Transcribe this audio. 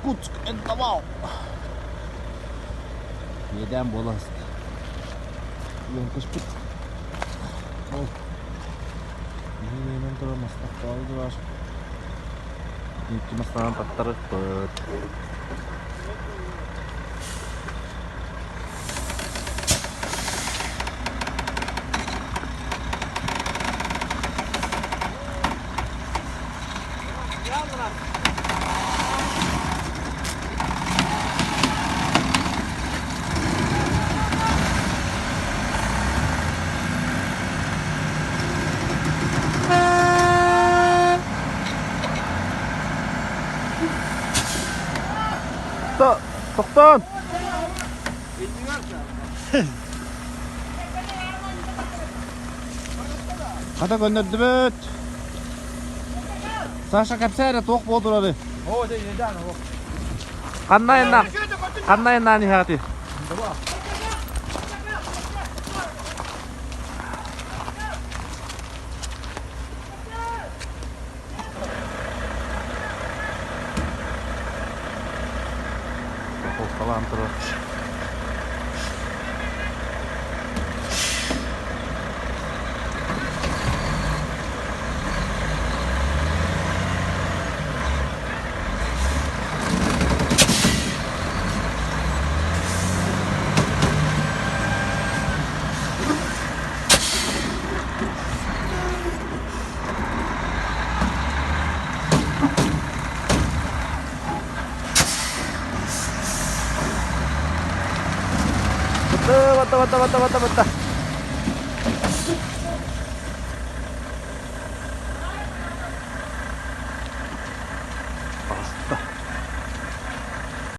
Иркутск, Энтовал. Neden bolast? Yonkuşput. Ol. Yine duramazsak kaldı var. İlk masadan tatları pıt. Toktan. Kata gönderdi büt. Saşa kapsayla tok boldur abi. O de yedan o. Kannayan nihayati. Falan terus. Bata.